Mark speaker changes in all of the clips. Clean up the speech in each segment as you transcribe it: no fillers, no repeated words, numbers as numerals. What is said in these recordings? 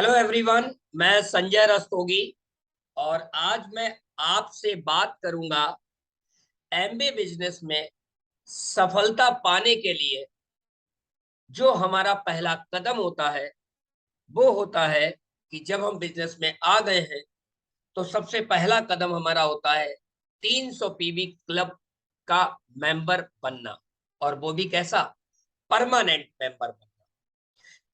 Speaker 1: Hello everyone, मैं संजय रस्तोगी और आज मैं आपसे बात करूंगा एमबीए बिजनेस में सफलता पाने के लिए जो हमारा पहला कदम होता है वो होता है कि जब हम बिजनेस में आ गए हैं तो सबसे पहला कदम हमारा होता है 300 पीवी क्लब का मेंबर बनना। और वो भी कैसा? परमानेंट मेंबर बनना।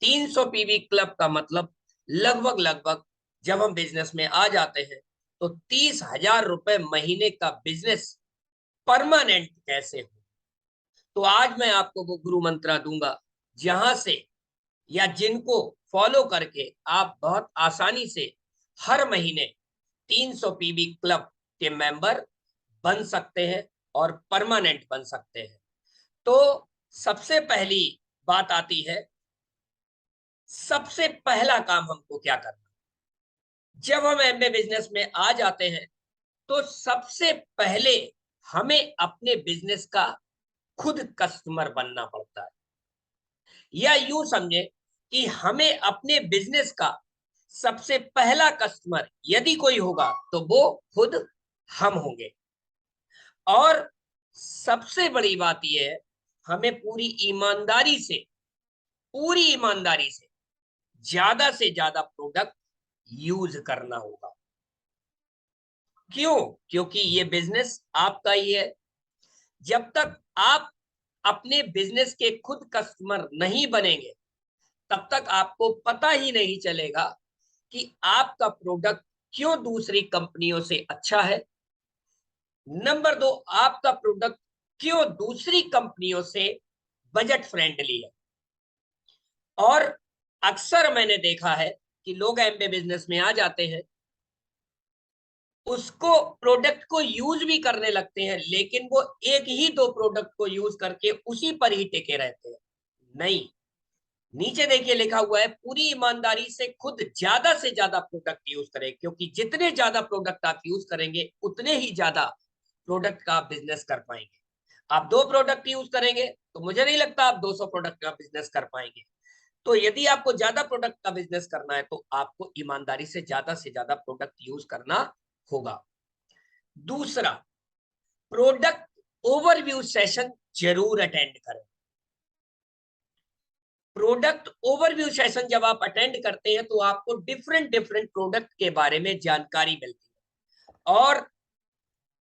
Speaker 1: 300 पीवी क्लब का मतलब लगभग लगभग जब हम बिजनेस में आ जाते हैं तो 30,000 रुपए महीने का बिजनेस परमानेंट कैसे हो। तो आज मैं आपको वो गुरु मंत्र दूंगा जहां से या जिनको फॉलो करके आप बहुत आसानी से हर महीने 300 पीवी क्लब के मेंबर बन सकते हैं और परमानेंट बन सकते हैं। तो सबसे पहली बात आती है, सबसे पहला काम हमको क्या करना। जब हम एमबीए बिजनेस में आ जाते हैं तो सबसे पहले हमें अपने बिजनेस का खुद कस्टमर बनना पड़ता है, या यूं समझे कि हमें अपने बिजनेस का सबसे पहला कस्टमर यदि कोई होगा तो वो खुद हम होंगे। और सबसे बड़ी बात यह है, हमें पूरी ईमानदारी से ज्यादा से ज्यादा प्रोडक्ट यूज करना होगा। क्यों? क्योंकि ये बिजनेस आपका ही है। जब तक आप अपने बिजनेस के खुद कस्टमर नहीं बनेंगे तब तक आपको पता ही नहीं चलेगा कि आपका प्रोडक्ट क्यों दूसरी कंपनियों से अच्छा है। नंबर दो, आपका प्रोडक्ट क्यों दूसरी कंपनियों से बजट फ्रेंडली है। और अक्सर मैंने देखा है कि लोग एमबीए बिजनेस में आ जाते हैं, उसको प्रोडक्ट को यूज भी करने लगते हैं, लेकिन वो एक ही दो प्रोडक्ट को यूज करके उसी पर ही टिके रहते हैं। नहीं, नीचे देखिए लिखा हुआ है पूरी ईमानदारी से खुद ज्यादा से ज्यादा प्रोडक्ट यूज करें, क्योंकि जितने ज्यादा प्रोडक्ट आप यूज करेंगे उतने ही ज्यादा प्रोडक्ट का आप बिजनेस कर पाएंगे। आप दो प्रोडक्ट यूज करेंगे तो मुझे नहीं लगता आप 200 प्रोडक्ट का बिजनेस कर पाएंगे। तो यदि आपको ज्यादा प्रोडक्ट का बिजनेस करना है तो आपको ईमानदारी से ज्यादा प्रोडक्ट यूज करना होगा। दूसरा, प्रोडक्ट ओवरव्यू सेशन जरूर अटेंड करें। प्रोडक्ट ओवरव्यू सेशन जब आप अटेंड करते हैं तो आपको डिफरेंट डिफरेंट प्रोडक्ट के बारे में जानकारी मिलती है। और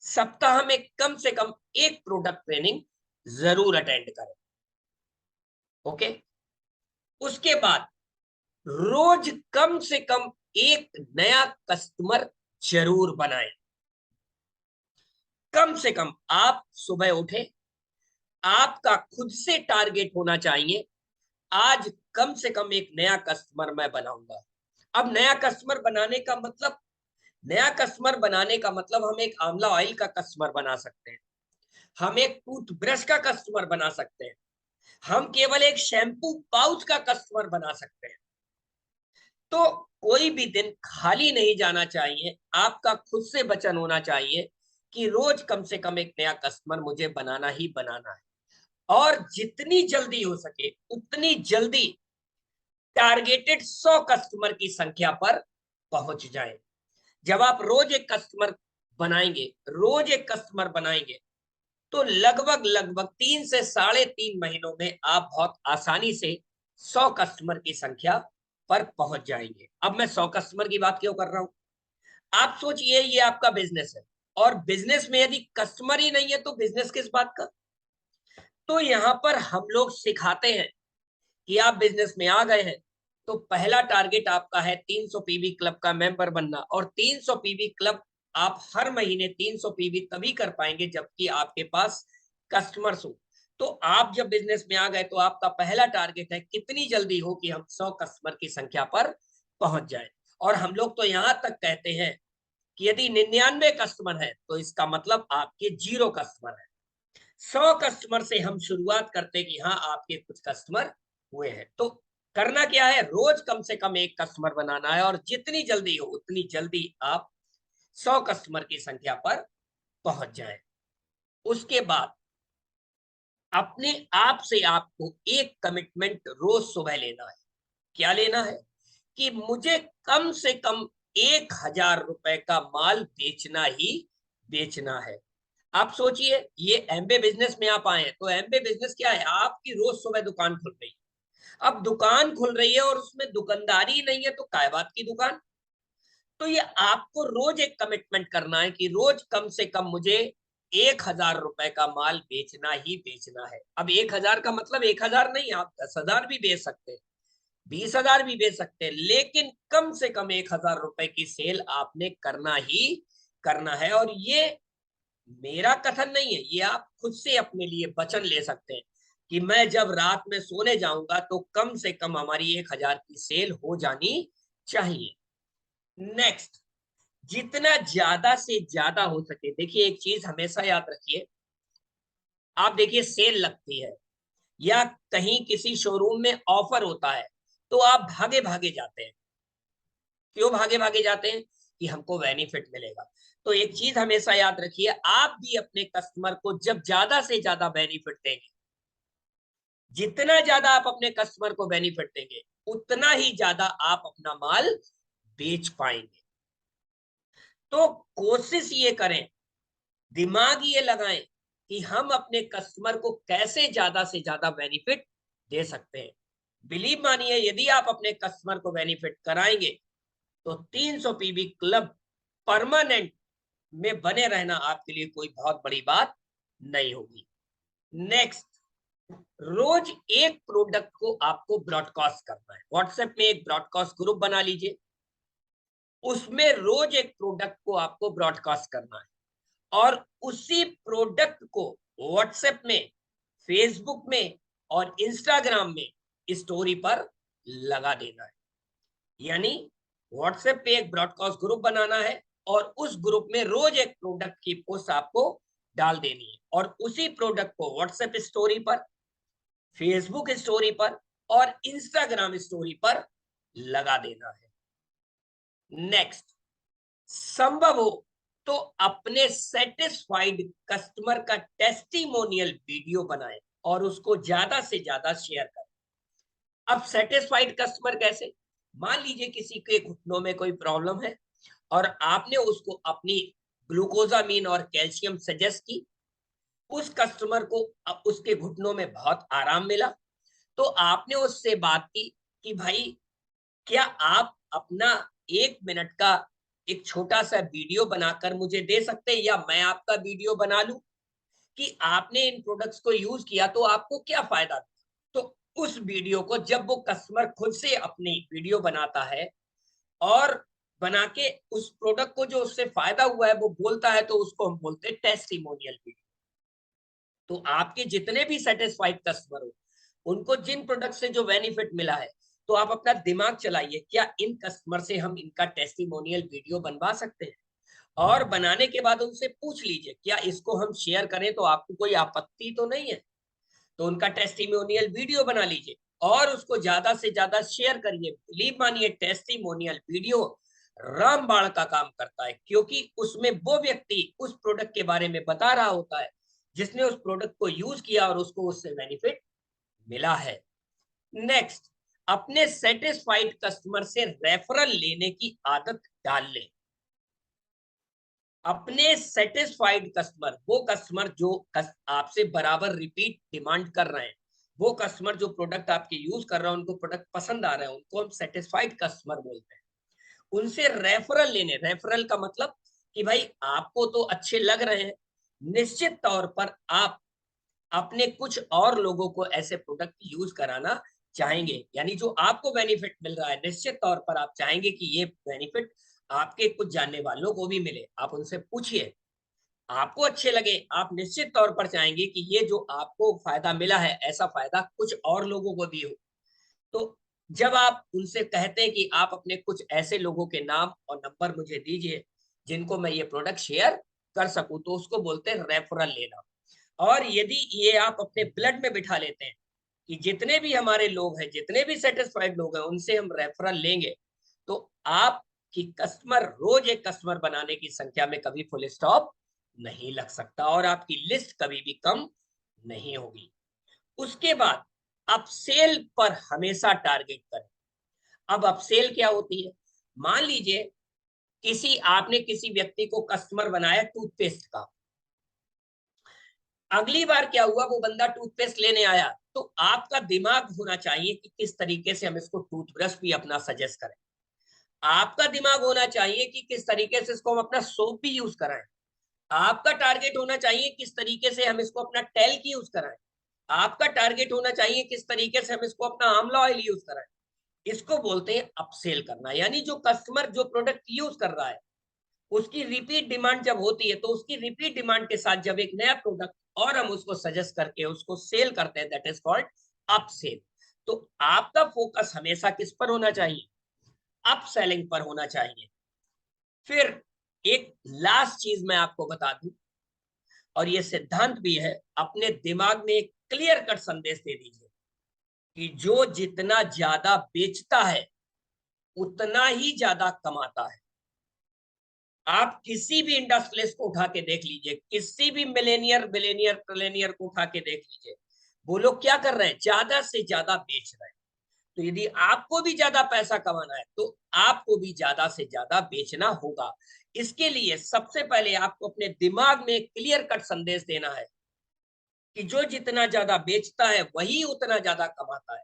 Speaker 1: सप्ताह में कम से कम एक प्रोडक्ट ट्रेनिंग जरूर अटेंड करें। ओके। उसके बाद रोज कम से कम एक नया कस्टमर जरूर बनाएं। कम से कम आप सुबह उठे, आपका खुद से टारगेट होना चाहिए आज कम से कम एक नया कस्टमर मैं बनाऊंगा। अब नया कस्टमर बनाने का मतलब हम एक आंवला ऑयल का कस्टमर बना सकते हैं, हम एक टूथब्रश का कस्टमर बना सकते हैं, हम केवल एक शैम्पू पाउच का कस्टमर बना सकते हैं। तो कोई भी दिन खाली नहीं जाना चाहिए, आपका खुद से वचन होना चाहिए कि रोज कम से कम एक नया कस्टमर मुझे बनाना ही बनाना है। और जितनी जल्दी हो सके उतनी जल्दी टारगेटेड 100 कस्टमर की संख्या पर पहुंच जाए। जब आप रोज एक कस्टमर बनाएंगे तो लगभग लगभग 3 से 3.5 महीनों में आप बहुत आसानी से 100 कस्टमर की संख्या पर पहुंच जाएंगे। अब मैं 100 कस्टमर की बात क्यों कर रहा हूं? आप सोचिए, ये आपका बिजनेस है और बिजनेस में यदि कस्टमर ही नहीं है तो बिजनेस किस बात का। तो यहां पर हम लोग सिखाते हैं कि आप बिजनेस में आ गए हैं तो पहला टारगेट आपका है 300 पीवी क्लब का मेंबर बनना। और 300 पीवी क्लब आप हर महीने 300 पीवी तभी कर पाएंगे जबकि आपके पास कस्टमर्स हो। तो आप जब बिजनेस में आ गए तो आपका पहला टारगेट है कितनी जल्दी हो कि हम 100 कस्टमर की संख्या पर पहुंच जाए। और हम लोग तो यहां तक कहते हैं कि यदि 99 कस्टमर है तो इसका मतलब आपके 0 कस्टमर है। 100 कस्टमर से हम शुरुआत करते कि हाँ आपके कुछ कस्टमर हुए हैं। तो करना क्या है, रोज कम से कम एक कस्टमर बनाना है और जितनी जल्दी हो उतनी जल्दी आप 100 कस्टमर की संख्या पर पहुंच जाएं। उसके बाद अपने आप से आपको एक कमिटमेंट रोज सुबह लेना है। क्या लेना है? कि मुझे कम से कम 1,000 रुपए का माल बेचना ही बेचना है। आप सोचिए, ये एमबे बिजनेस में आप आए हैं, तो एमबे बिजनेस क्या है? आपकी रोज सुबह दुकान खुल रही है। अब दुकान खुल रही है और उसमें दुकानदारी नहीं है, तो काय बात की दुकान? तो ये आपको रोज एक कमिटमेंट करना है कि रोज कम से कम मुझे 1,000 रुपए का माल बेचना ही बेचना है। अब 1,000 का मतलब 1,000 नहीं, आप 10,000 भी बेच सकते हैं, 20,000 भी बेच सकते हैं, लेकिन कम से कम 1,000 रुपए की सेल आपने करना ही करना है। और ये मेरा कथन नहीं है, ये आप खुद से अपने लिए वचन ले सकते हैं कि मैं जब रात में सोने जाऊंगा तो कम से कम हमारी 1,000 की सेल हो जानी चाहिए। नेक्स्ट, जितना ज्यादा से ज्यादा हो सके। देखिए, एक चीज हमेशा याद रखिए, आप देखिए सेल लगती है या कहीं किसी शोरूम में ऑफर होता है, तो आप भागे भागे जाते हैं। क्यों भागे भागे जाते हैं? कि हमको बेनिफिट मिलेगा। तो एक चीज हमेशा याद रखिए, आप भी अपने कस्टमर को जब ज्यादा से ज्यादा बेनिफिट देंगे, जितना ज्यादा आप अपने कस्टमर को बेनिफिट देंगे, उतना ही ज्यादा आप अपना माल बेच पाएंगे। तो कोशिश ये करें, दिमाग ये लगाएं कि हम अपने कस्टमर को कैसे ज्यादा से ज्यादा बेनिफिट दे सकते हैं। बिलीव मानिए, यदि आप अपने कस्टमर को बेनिफिट कराएंगे तो 300 पीबी क्लब परमानेंट में बने रहना आपके लिए कोई बहुत बड़ी बात नहीं होगी। नेक्स्ट, रोज एक प्रोडक्ट को आपको ब्रॉडकास्ट करना है। व्हाट्सएप में एक ब्रॉडकास्ट ग्रुप बना लीजिए, उसमें रोज एक प्रोडक्ट को आपको ब्रॉडकास्ट करना है और उसी प्रोडक्ट को व्हाट्सएप में, फेसबुक में और इंस्टाग्राम में स्टोरी पर लगा देना है। यानी व्हाट्सएप पे एक ब्रॉडकास्ट ग्रुप बनाना है और उस ग्रुप में रोज एक प्रोडक्ट की पोस्ट आपको डाल देनी है और उसी प्रोडक्ट को व्हाट्सएप स्टोरी पर, फेसबुक स्टोरी पर और इंस्टाग्राम स्टोरी पर लगा देना है। नेक्स्ट, संभव हो तो अपने सेटिस्फाइड कस्टमर का टेस्टिमोनियल वीडियो बनाएं और उसको ज्यादा से ज्यादा शेयर करें। अब सेटिस्फाइड कस्टमर कैसे? मान लीजिए किसी के घुटनों में कोई प्रॉब्लम है और आपने उसको अपनी ग्लूकोजामीन और कैल्शियम सजेस्ट की, उस कस्टमर को उसके घुटनों में बहुत आराम मिला, तो आपने उससे बात की कि भाई, क्या आप अपना 1 मिनट का एक छोटा सा वीडियो बनाकर मुझे दे सकते हैं या मैं आपका वीडियो बना लूं कि आपने इन प्रोडक्ट्स को यूज किया तो आपको क्या फायदा। तो उस वीडियो को जब वो कस्टमर खुद से अपनी वीडियो बनाता है और बना के उस प्रोडक्ट को जो उससे फायदा हुआ है वो बोलता है, तो उसको हम बोलते हैं टेस्टिमोनियल वीडियो। तो आपके जितने भी सेटिस्फाइड कस्टमर हो, उनको जिन प्रोडक्ट से जो बेनिफिट मिला है, तो आप अपना दिमाग चलाइए, क्या इन कस्टमर से हम इनका टेस्टिमोनियल वीडियो बनवा सकते हैं? और बनाने के बाद उनसे पूछ लीजिए, क्या इसको हम शेयर करें तो आपको कोई आपत्ति तो नहीं है? तो उनका टेस्टिमोनियल वीडियो बना लीजिए और उसको ज्यादा से ज्यादा शेयर करिए। बिलीव मानिए, टेस्टिमोनियल वीडियो रामबाण का काम करता है, क्योंकि उसमें वो व्यक्ति उस प्रोडक्ट के बारे में बता रहा होता है जिसने उस प्रोडक्ट को यूज किया और उसको उससे बेनिफिट मिला है। नेक्स्ट, अपने सेटिस्फाइड कस्टमर से रेफरल लेने की आदत डाल लें। अपने सेटिस्फाइड कस्टमर, वो कस्टमर जो आपसे बराबर रिपीट डिमांड कर रहे हैं, वो कस्टमर जो प्रोडक्ट आपके यूज कर रहे हैं, उनको प्रोडक्ट पसंद आ रहा है, उनको हम सेटिस्फाइड कस्टमर बोलते हैं। उनसे रेफरल लेने, रेफरल का मतलब कि भाई आपको तो अच्छे लग रहे हैं, निश्चित तौर पर आप अपने कुछ और लोगों को ऐसे प्रोडक्ट यूज कराना चाहेंगे। यानी जो आपको बेनिफिट मिल रहा है, निश्चित तौर पर आप चाहेंगे कि ये बेनिफिट आपके कुछ जानने वालों को भी मिले। आप उनसे पूछिए, आपको अच्छे लगे, आप निश्चित तौर पर चाहेंगे कि ये जो आपको फायदा मिला है, ऐसा फायदा कुछ और लोगों को भी हो। तो जब आप उनसे कहते हैं कि आप अपने कुछ ऐसे लोगों के नाम और नंबर मुझे दीजिए जिनको मैं ये प्रोडक्ट शेयर कर सकूं, तो उसको बोलते हैं रेफरल लेना। और यदि ये आप अपने ब्लड में बिठा लेते हैं कि जितने भी हमारे लोग हैं, जितने भी सेटिस्फाइड लोग हैं, उनसे हम रेफरल लेंगे, तो आपकी कस्टमर, रोज एक कस्टमर बनाने की संख्या में कभी फुल स्टॉप नहीं लग सकता और आपकी लिस्ट कभी भी कम नहीं होगी। उसके बाद आप सेल पर हमेशा टारगेट करें। अब अपसेल क्या होती है? मान लीजिए आपने किसी व्यक्ति को कस्टमर बनाया टूथपेस्ट का। अगली बार क्या हुआ, वो बंदा टूथपेस्ट लेने आया, तो आपका दिमाग होना चाहिए कि किस तरीके से हम इसको टूथब्रश भी अपना सजेस्ट करें। आपका दिमाग होना चाहिए कि किस तरीके से इसको हम अपना सोप भी यूज कराएं। आपका टारगेट होना चाहिए किस तरीके से हम इसको अपना टैल्क यूज कराएं। आपका टारगेट होना चाहिए किस तरीके से हम इसको अपना आंवला ऑयल यूज कराएं। इसको बोलते हैं अपसेल करना, यानी जो कस्टमर जो प्रोडक्ट यूज कर रहा है उसकी रिपीट डिमांड जब होती है, तो उसकी रिपीट डिमांड के साथ जब एक नया प्रोडक्ट और हम उसको सजेस्ट करके उसको सेल करते हैं, दैट इज कॉल्ड अपसेल। तो आपका फोकस हमेशा किस पर होना चाहिए? अप सेलिंग पर होना चाहिए। फिर एक लास्ट चीज मैं आपको बता दूं, और ये सिद्धांत भी है, अपने दिमाग में एक क्लियर कट संदेश दे दीजिए कि जो जितना ज्यादा बेचता है उतना ही ज्यादा कमाता है। आप किसी भी इंडस्ट्रियलिस्ट को उठा के देख लीजिए, किसी भी मिलेनियर बिलेनियर ट्रिलेनियर को उठा के देख लीजिए, वो लोग क्या कर रहे हैं? ज्यादा से ज्यादा बेच रहे हैं। तो यदि आपको भी ज्यादा पैसा कमाना है तो आपको भी ज्यादा से ज्यादा बेचना होगा। इसके लिए सबसे पहले आपको अपने दिमाग में क्लियर कट संदेश देना है कि जो जितना ज्यादा बेचता है वही उतना ज्यादा कमाता है,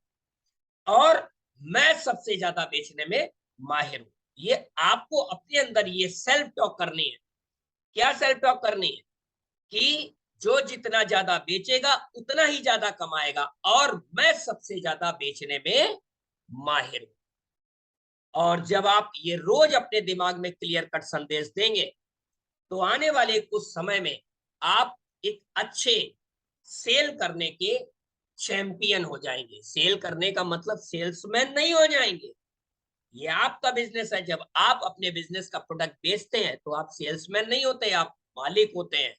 Speaker 1: और मैं सबसे ज्यादा बेचने में माहिर हूं। ये आपको अपने अंदर ये सेल्फ टॉक करनी है। क्या सेल्फ टॉक करनी है? कि जो जितना ज्यादा बेचेगा उतना ही ज्यादा कमाएगा, और मैं सबसे ज्यादा बेचने में माहिर हूं। और जब आप ये रोज अपने दिमाग में क्लियर कट संदेश देंगे, तो आने वाले कुछ समय में आप एक अच्छे सेल करने के चैंपियन हो जाएंगे। सेल करने का मतलब सेल्समैन नहीं हो जाएंगे। ये आपका बिजनेस है। जब आप अपने बिजनेस का प्रोडक्ट बेचते हैं तो आप सेल्समैन नहीं होते, आप मालिक होते हैं।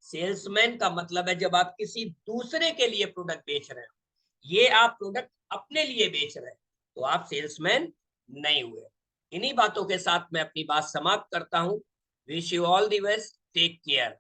Speaker 1: सेल्समैन का मतलब है जब आप किसी दूसरे के लिए प्रोडक्ट बेच रहे हो, ये आप प्रोडक्ट अपने लिए बेच रहे हैं, तो आप सेल्समैन नहीं हुए। इन्हीं बातों के साथ मैं अपनी बात समाप्त करता हूं। Wish you all the best, take care.